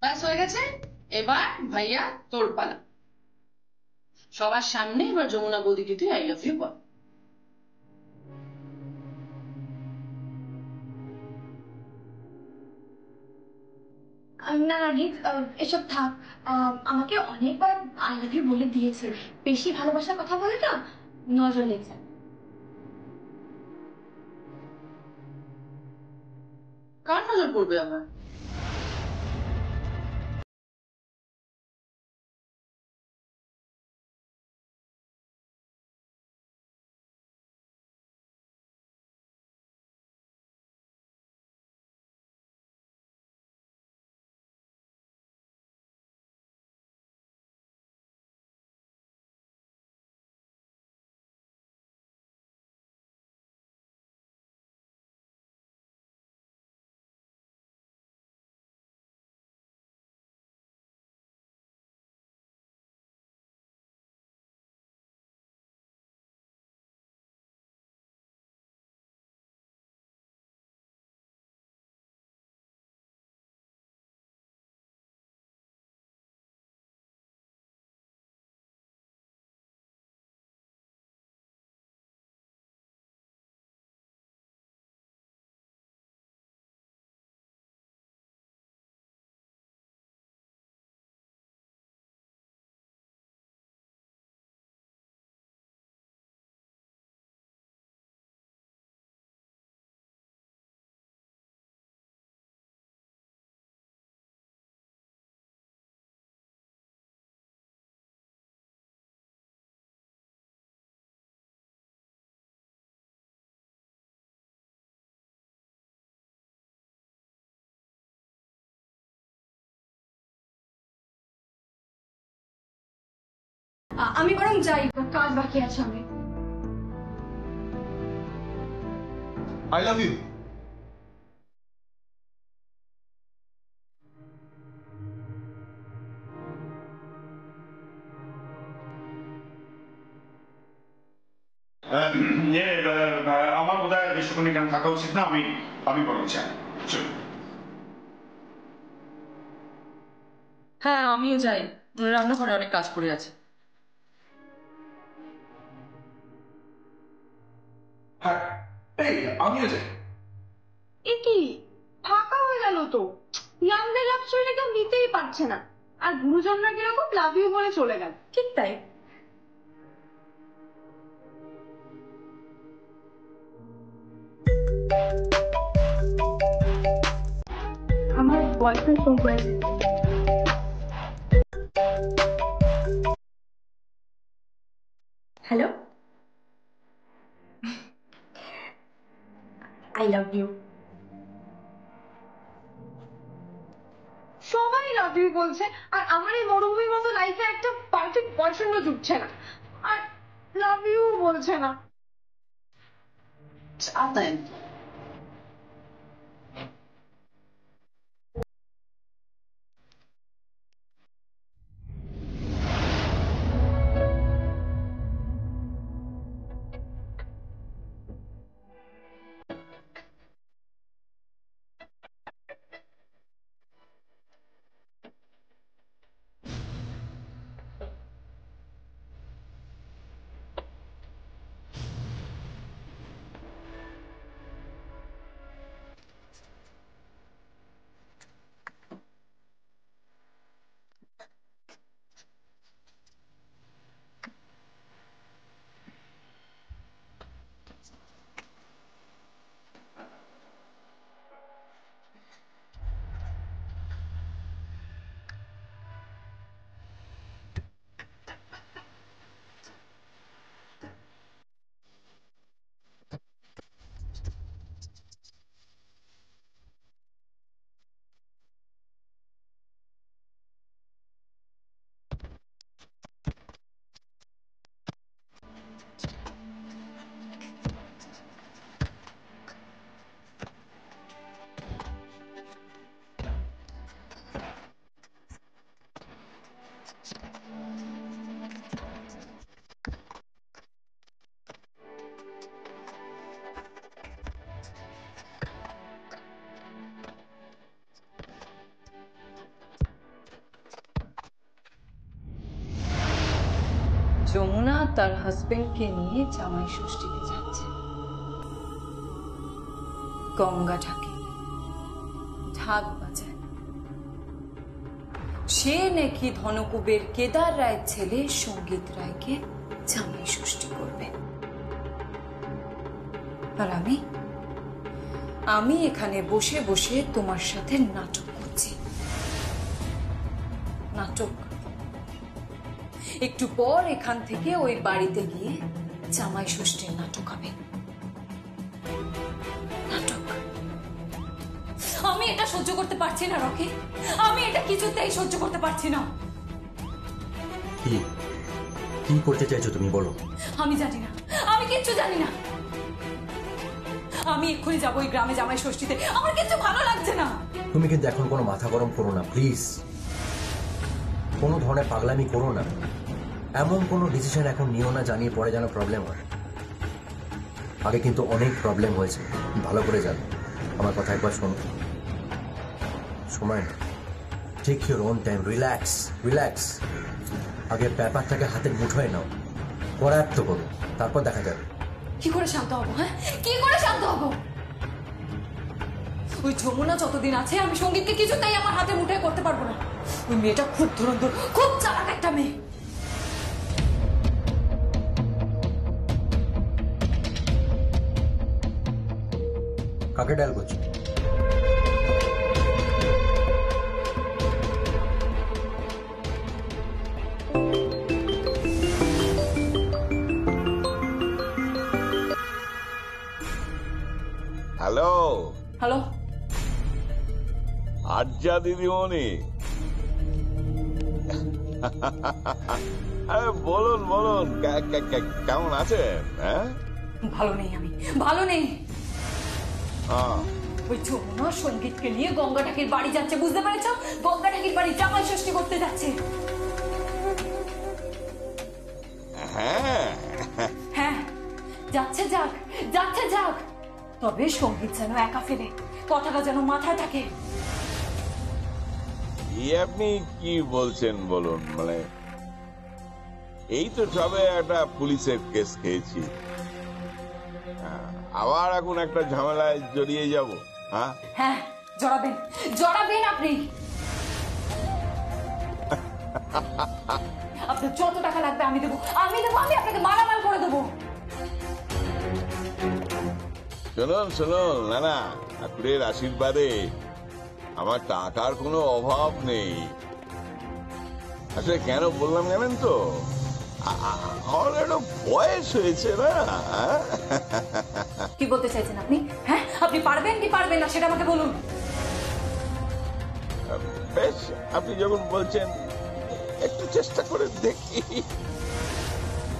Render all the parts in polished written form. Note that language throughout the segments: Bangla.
ব্যাস হয়ে গেছে। এবার ভাইয়া তোর পালা। সবার সামনে এবার যমুনা বৌদিকে তুই আই লাভ ইউ বল। না না রিক, এসব থাক। আমাকে অনেকবার আই লাভ ইউ বলে দিয়েছে। বেশি ভালোবাসার কথা বলে না, নজর লেগে যায়। কার নজর পড়বে আবার? আমি বরং যাই, কাজ বাকি আছে আমি। I love you. আমার বোধহয় বেশিক্ষণ এখানে থাকা উচিত না, আমি আমি বরং চাই। চলুন। হ্যাঁ আমিও যাই, রান্নাঘরে অনেক কাজ পড়ে আছে। হ্যাঁ, এই আমিও যাই। এ কি, ফাঁকা হয়ে গেল তো। ইয়াংদের লাভ স্টোরিটা কেউ নিতেই পারছে না। আর গুরুজনরা কিরকম লাভ ইউ বলে চলে গেল। ঠিক তাই। আমার বয়ফ্রেন্ড ফোন করেছে। Hello, I love you. সবাই লাভ ইউ বলছে, আর আমার এই মরুভূমির মতো লাইফে একটা পারফেক্ট বয়ফ্রেন্ডও জুটছে না। আর লাভ ইউ বলছে না। আতায় যমুনা তার হাজবেন্ডকে নিয়ে জামাই ষষ্ঠীতে যাচ্ছে। গঙ্গা ঢাকে, ঢাক বাজায়। সে নাকি ধনকুবের কেদার রায়ের ছেলে সঙ্গীত রায়কে জামাই ষষ্ঠী করবে। আর আমি এখানে বসে বসে তোমার সাথে নাটক করছি। নাটক। একটু পর এখান থেকে ওই বাড়িতে গিয়ে জামাই ষষ্ঠীর নাটক হবে। নাটক। আমি এটা সহ্য করতে পারছি না রকি, আমি এটা কিছুতেই সহ্য করতে পারছি না। কি করতে চাইছো তুমি বলো? আমি জানি না, আমি কিচ্ছু জানি না। আমি এক্ষুনি যাবো ওই গ্রামে জামাই ষষ্ঠীতে, আমার কিছু ভালো লাগছে না। তুমি কিন্তু এখন কোনো মাথা গরম করো না প্লিজ, কোনো ধরনের পাগলামি করো না। এমন কোনো ডিসিশন এখন নিও না জানিয়ে পরে যেন প্রবলেম হয়। আগে কিন্তু অনেক প্রবলেম হয়েছে, ভালো করে জানো। আমার কথা একবার শোনো। সময় না, take your own time, relax relax. আগে ব্যাপারটাকে হাতে মুঠোয় নাও, করায়ত্ত করো, তারপর দেখা যাবে। কি করে শান্ত হবো? হ্যাঁ, কি করে শান্ত হবো? ওই যমুনা যতদিন আছে আমি সঙ্গীতকে কিছুতেই আমার হাতে মুঠোয় করতে পারবো না। ওই মেয়েটা খুব ধুরন্ধর, খুব চালাক একটা মেয়ে। কাকে ডায়াল করছো? হ্যালো হ্যালো, আজ্জা দিদিমণি। আরে বলুন বলুন, কেমন আছেন? হ্যাঁ, ভালো নেই আমি, ভালো নেই। হ্যাঁ, ওই যমুনা সঙ্গীতকে নিয়ে গঙ্গা ঢাকির বাড়ি যাচ্ছে, বুঝতে পেরেছ? গঙ্গা ঢাকির বাড়ি জামাই ষষ্ঠী করতে যাচ্ছে। হ্যাঁ হ্যাঁ, যাচ্ছে যাক, যাচ্ছে যাক, তবে সঙ্গীত যেন একা ফেলে, কথাটা যেন মাথায় থাকে। আপনি কি বলছেন বলুন? মানে এই তো সবে একটা পুলিশের কেস খেয়েছি, আবার এখন একটা ঝামেলায় জড়িয়ে যাব। হ্যাঁ হ্যাঁ, জড়াবেন, জড়াবেন আপনি। আপনার যত টাকা লাগবে আমি দেবো, আমি দেবো, আমি আপনাকে মালামাল করে দেবো। শুনুন শুনুন, না না, ঠাকুরের আশীর্বাদে আমার টাকার কোনো অভাব নেই। আসলে কেন বললাম জানেন তো, আমার একটা বয়স হয়েছে না। কি বলতে চাইছেন আপনি? হ্যাঁ, আপনি পারবেন কি পারবেন না সেটা আমাকে বলুন। বেশ, আপনি যখন বলছেন একটু চেষ্টা করে দেখি।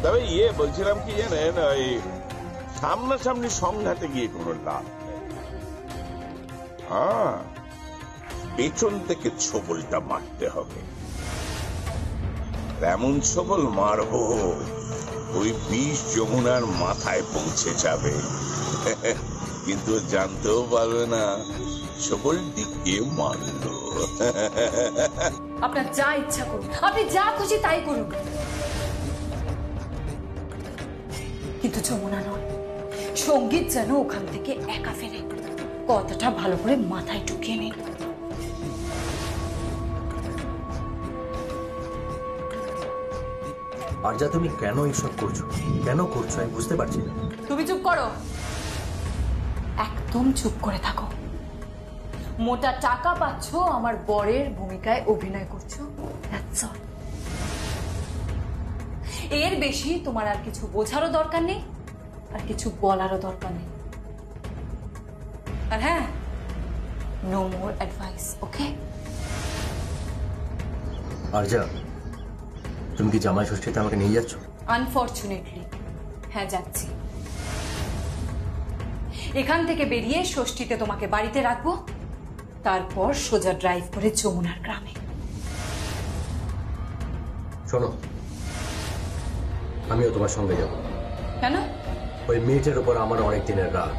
তবে বলছিলাম কি জানেন, ওই সামনাসামনি সংঘাতে গিয়ে কোনো লাভ নেই। পেছন থেকে ছোবলটা মারতে হবে। এমন ছোবল মারবো ওই বিষ যমুনার মাথায় পৌঁছে যাবে, কিন্তু জানতেও পারবে না ছোবলটি কে মারলো। আপনার যা ইচ্ছা করুন, আপনি যা খুশি তাই করুন, কিন্তু যমুনা নয়, সঙ্গীত যেন ওখান থেকে একা ফেলে, কথাটা ভালো করে মাথায় ঢুকিয়ে নিন। আর যা তুমি কেন এইসব করছো, কেন করছো আমি বুঝতে পারছি না। তুমি চুপ করো, একদম চুপ করে থাকো। মোটা টাকা পাচ্ছ, আমার বরের ভূমিকায় অভিনয় করছো, that's all। এর বেশি তোমার আর কিছু বোঝারও দরকার নেই, আর কিছু বলারও দরকার নেই। আর হ্যাঁ, নো মোর অ্যাডভাইস, ওকে? আর যা, তুমি কি জামাই ষষ্ঠীতে আমাকে নিয়ে যাচ্ছ? আনফরচুনেটলি হ্যাঁ, যাচ্ছি। এখান থেকে বেরিয়ে ষষ্ঠীতে তোমাকে বাড়িতে রাখবো, তারপর সোজা ড্রাইভ করে যমুনার গ্রামে। শোনো, আমিও তোমার সঙ্গে যাব। কেন? ওই মেয়েটার উপর আমার অনেক দিনের রাগ।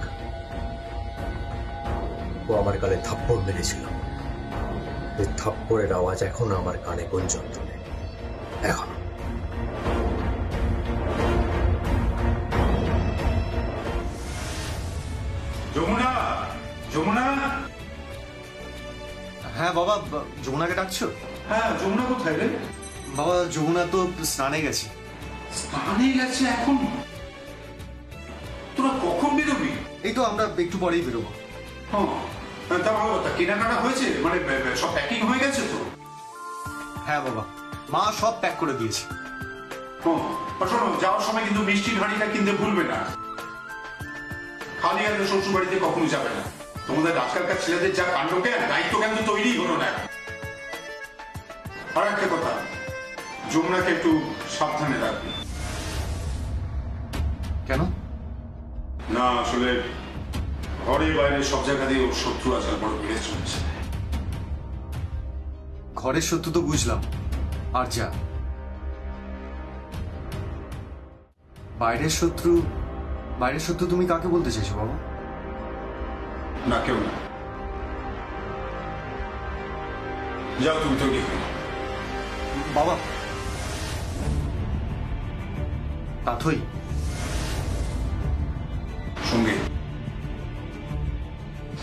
ও আমার গালে থাপ্পড় মেরেছিল, ওই থাপ্পড়ের আওয়াজ এখনো আমার কানে গুঞ্জন তোলে। এখন যমুনা। হ্যাঁ বাবা, যমুনাকে ডাকছো? হ্যাঁ, যমুনা কোথায় রে? বাবা যমুনা তো স্নানে গেছে। স্নানে গেছে এখন? তোরা কখন বেরোবি? এই তো আমরা একটু পরেই বেরোবো। তা ভালো কথা, কেনাকাটা হয়েছে? মানে সব প্যাকিং হয়ে গেছে তো? হ্যাঁ বাবা, মা সব প্যাক করে দিয়েছে। শোনো, যাওয়ার সময় কিন্তু মিষ্টির হাঁড়িটা কিনতে ভুলবে না। খালি হাতে শ্বশুর বাড়িতে কখনো যাবে না। তোমাদের আজকালকার ছেলেদের যা কাণ্ড, দায়িত্ব কিন্তু তৈরি হলো না। আর একটা কথা, যমুনাকে একটু সাবধানে রাখবে। কেন? না আসলে ঘরে বাইরে সব জায়গাতেই ওর শত্রু আজকাল বড় বেড়ে চলেছে। ঘরের শত্রু তো বুঝলাম, আর যা বাইরের শত্রু, বাইরের শত্রু তুমি কাকে বলতে চাইছো বাবা? না, কেউ না। যাও তুমি তৈরি হয়ে। বাবা তাথই সঙ্গে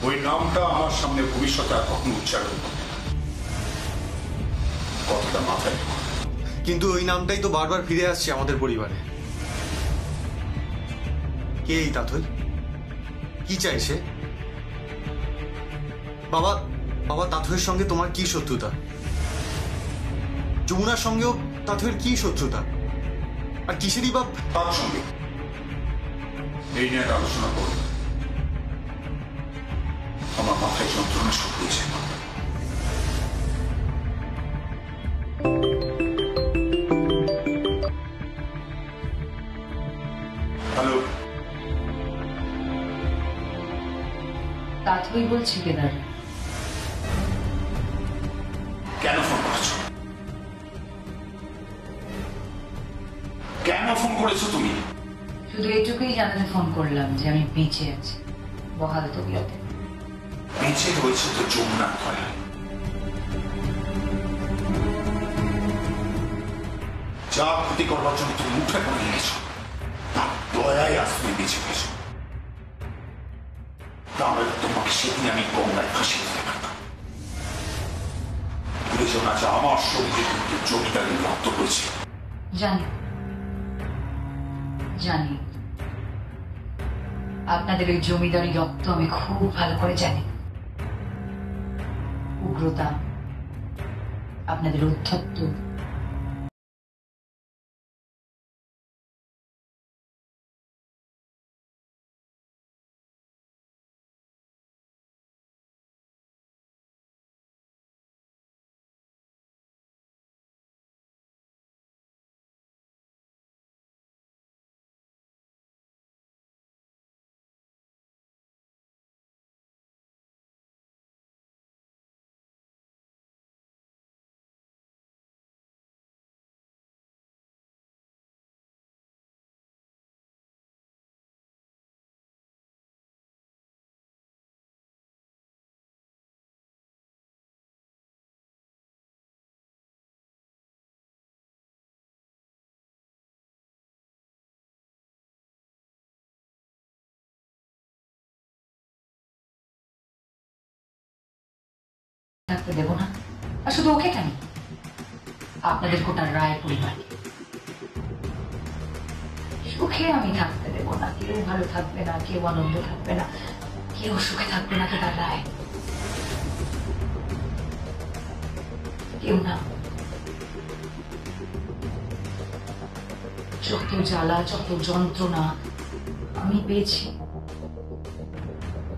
ওই নামটা আমার সামনে ভবিষ্যতে আর কখনো উচ্চারণ করবে না। কথাটা মাথায় রেখো। কিন্তু ওই নামটাই তো বারবার ফিরে আসছে আমাদের পরিবারে। কে এই তাথই? কি চাইছে? বাবা বাবা তাথইয়ের সঙ্গে তোমার কি শত্রুতা? যমুনার সঙ্গেও তাথইয়ের কি শত্রুতা? আর কিসেরই বা? তার সঙ্গে এই নিয়ে আলোচনা করব। আমার মাথায় যন্ত্রণা শুরু হয়েছে। হ্যালো, তাথই বলছি কেদার। কেন ফোন করেছো? কেন ফোন করেছো তুমি? শুধু এইটুকুই জানাতে ফোন করলাম যে আমি বেঁচে আছি, বহাল তবিয়তে। বেঁচে রয়েছে তো যমুনা দয়া। যা ক্ষতি করবার জন্য তুমি মুখে করে নিয়েছ, তার দয়ায় আজ তুমি বেঁচে গেছো। তাহলে তোমাকে সেদিন আমি গঙ্গায় ফাঁসিয়ে দিতে পারতাম। বুঝেছো না যে আমার শরীরে কিন্তু জমিদারের রক্ত রয়েছে? জানি জানি, আপনাদের ওই জমিদারি রক্ত আমি খুব ভালো করে জানি। উগ্রতা, আপনাদের উদ্ধত্ত, থাকতে দেব না। আর শুধু ওকে কেন, আপনাদের গোটা রায় পরিবার সুখে আমি থাকতে দেব না। কেউ ভালো থাকবে না, কেউ আনন্দ থাকবে না, কেউ সুখে থাকবে না। কেদার রায় কেউ না। যত জ্বালা, যত যন্ত্রণা আমি পেয়েছি,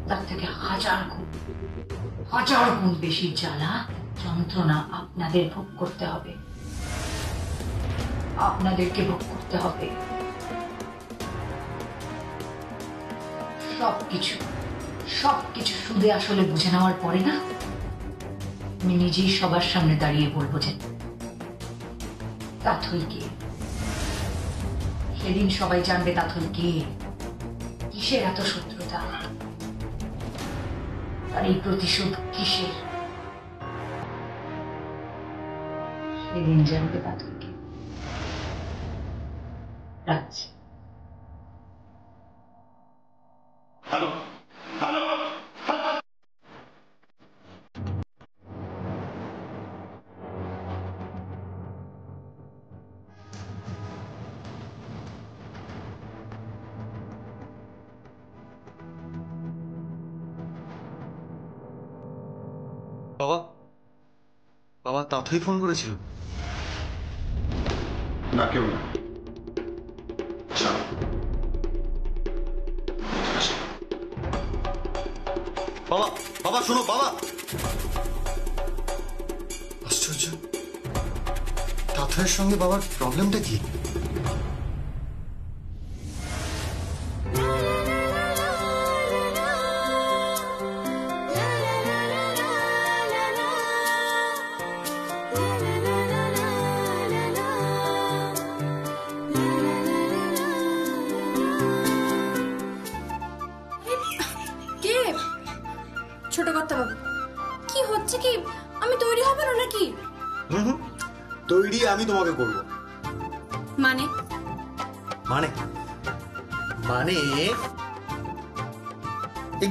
তার থেকে হাজার গুণ বেশি জ্বালা যন্ত্রণা আপনাদের ভোগ করতে হবে। আপনাদেরকে ভোগ করতে হবে সবকিছু সুদে আসলে বুঝে নেওয়ার পরে না, আমি নিজেই সবার সামনে দাঁড়িয়ে বলবো যে তাথই কে। সেদিন সবাই জানবে তাথই কে, কিসের এত শত্রুতা, আর এই প্রতিশোধ কিসের। সেদিন জানবে তাথই কে। রাখছি। হ্যালো। বাবা বাবা তাতেই ফোন করেছিল? না, কেউ না। বাবা বাবা শোনো বাবা। আশ্চর্য, তাথের সঙ্গে বাবার প্রবলেমটা কি? কে? ছোট কর্তা বাবু, কি হচ্ছে কি? আমি তৈরি হব না নাকি? তৈরি আমি তোমাকে করবো। মানে মানে মানে এ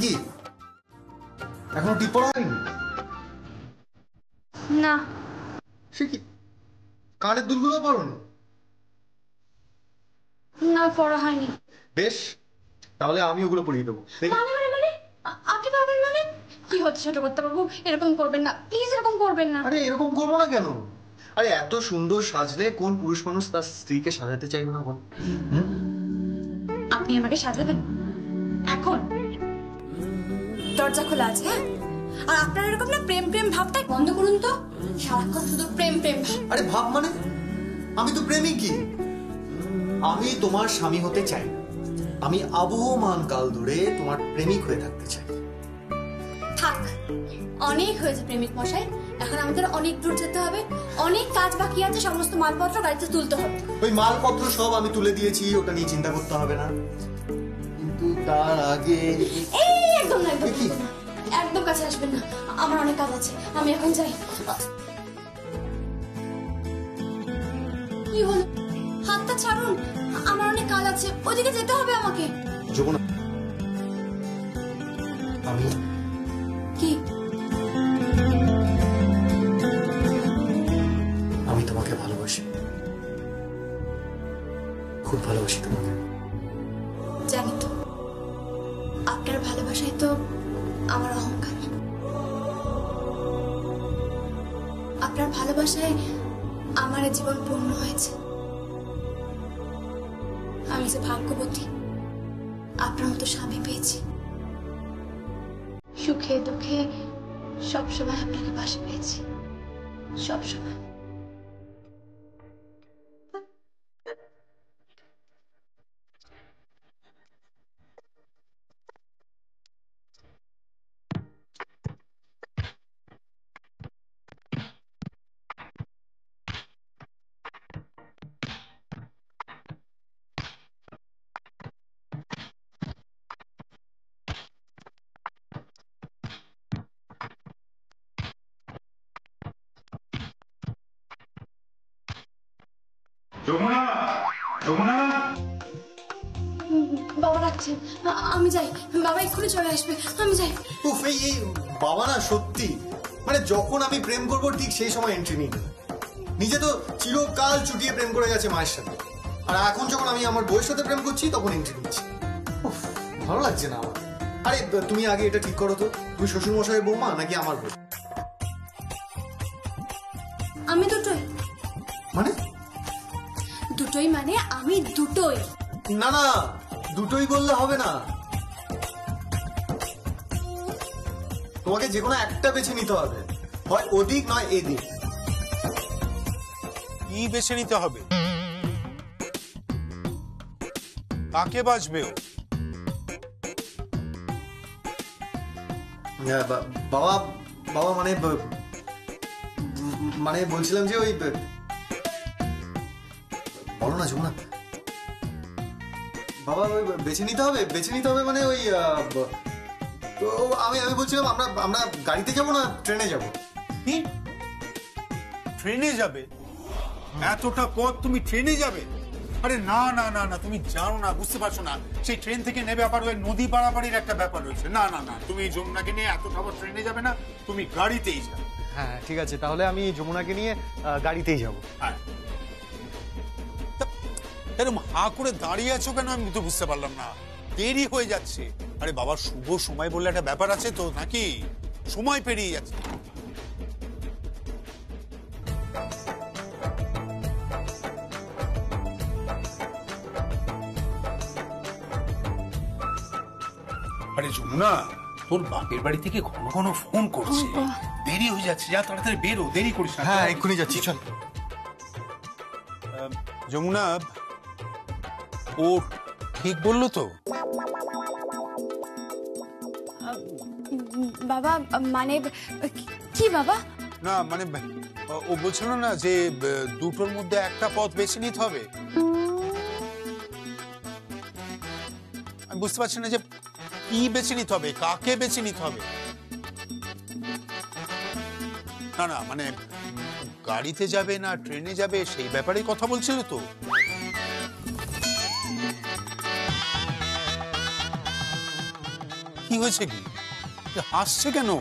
কি এখনো টিপ পড়া হয়নি? না, সে কি কানের দুলগুলো পড়োনি? না পড়া হয়নি। বেশ, তাহলে আমি ওগুলো পড়িয়ে দেবো। মানে মানে মানে আপনি পারবেন মানে? কি হচ্ছে ছোট কর্তা বাবু? এরকম করবেন না প্লিজ, এরকম করবেন না। আরে এরকম করবো না কেন? আরে এত সুন্দর সাজলে কোন পুরুষ মানুষ তার স্ত্রীকে সাজাতে চাইবে না বল? আপনি আমাকে সাজাবেন এখন? দরজা খোলা আছে, হ্যাঁ? আর আপনার এরকম না প্রেম প্রেম ভাবটাই বন্ধ করুন তো। সারাক্ষণ শুধু প্রেম প্রেম ভাব। আরে ভাব মানে? আমি তো প্রেমিকই। আমি তোমার স্বামী হতে চাই, আমি আবহমান কাল ধরে তোমার প্রেমিক হয়ে থাকতে চাই। থাক, অনেক হয়েছে প্রেমিক মশাই। এখন আমাদের অনেক দূর যেতে হবে, অনেক কাজ বাকি আছে, সমস্ত মালপত্র গাড়িতে তুলতে হবে। ওই মালপত্র সব আমি তুলে দিয়েছি, ওটা নিয়ে চিন্তা করতে হবে না। কিন্তু তার আগে এই একদম না, একদম কি? না, একদম কাছে আসবেন না, আমার অনেক কাজ আছে, আমি এখন যাই। কি হলো? হাতটা ছাড়ুন, আমার অনেক কাজ আছে, ওইদিকে যেতে হবে আমাকে। যমুনা, আমি কি? আমি তোমাকে ভালোবাসি, খুব ভালোবাসি তোমাকে। জানি তো, আপনার ভালোবাসাই তো আমার অহংকার। আপনার ভালোবাসায় আমার জীবন পূর্ণ হয়েছে। আমি যে ভাগ্যবতী, আপনার মতো স্বামী পেয়েছি। সুখে দুঃখে সবসময় আপনাকে পাশে পেয়েছি, সবসময়। যমুনা, যমুনা, বাবা ডাকছে, আমি যাই। বাবা এক্ষুনি চলে আসবে, আমি যাই। উফ, এই বাবা না সত্যি, মানে যখন আমি প্রেম করবো ঠিক সেই সময় এন্ট্রি নিই। নিজে তো চিরকাল চুটিয়ে প্রেম করে গেছে মায়ের সাথে, আর এখন যখন আমি আমার বউয়ের সাথে প্রেম করছি তখন এন্ট্রি নিচ্ছি। উফ, ভালো লাগছে না আমার। আরে তুমি আগে এটা ঠিক করো তো, তুমি শ্বশুর মশাইয়ের বৌমা নাকি আমার বউ? আমি দুটোই। মানে? দুটোই মানে আমি দুটোই। না না, দুটোই বললে হবে না, তোমাকে যে কোনো একটা বেছে নিতে হবে, হয় ওদিক নয় এদিক। কি বেছে নিতে হবে? কাকে বাঁচবে ও? বাবা বাবা মানে মানে বলছিলাম যে ওই বলো না যমুনা। বাবা ওই বেছে নিতে হবে মানে ওই আমি বলছিলাম আমরা গাড়িতে যাব না ট্রেনে যাব? কি ট্রেনে যাবে? এতটা পথ তুমি ট্রেনে যাবে? আরে না না না না, তুমি জানো না, বুঝতে পারছো না, সেই ট্রেন থেকে নেবে আবার ওই নদী পারাপাড়ির একটা ব্যাপার রয়েছে। না না না, তুমি যমুনাকে নিয়ে এতটা পথ ট্রেনে যাবে না, তুমি গাড়িতেই যাবে। হ্যাঁ ঠিক আছে, তাহলে আমি যমুনাকে নিয়ে গাড়িতেই যাব। হ্যাঁ, এরকম হা করে দাঁড়িয়ে আছো কেন আমি তো বুঝতে পারলাম না। দেরি হয়ে যাচ্ছে। আরে বাবা, শুভ সময় বলে একটা ব্যাপার আছে তো নাকি? সময় পেরিয়ে যাচ্ছে। আরে যমুনা, তোর বাপের বাড়ি থেকে ঘন ঘন ফোন করছে, দেরি হয়ে যাচ্ছে, যা তাড়াতাড়ি বেরো, দেরি করিস না। হ্যাঁ এক্ষুনি যাচ্ছি, চল। যমুনা, ও ঠিক বললো তো? বাবা মানে কি বাবা? না মানে ও বলছিল না যে দুটোর মধ্যে একটা পথ বেছে নিতে হবে। আমি বুঝতে পারছি না যে কি বেছে নিতে হবে, কাকে বেছে নিতে হবে। না না মানে গাড়িতে যাবে না ট্রেনে যাবে সেই ব্যাপারে কথা বলছিল তো। কি হয়েছে, কি হাসছে কেন?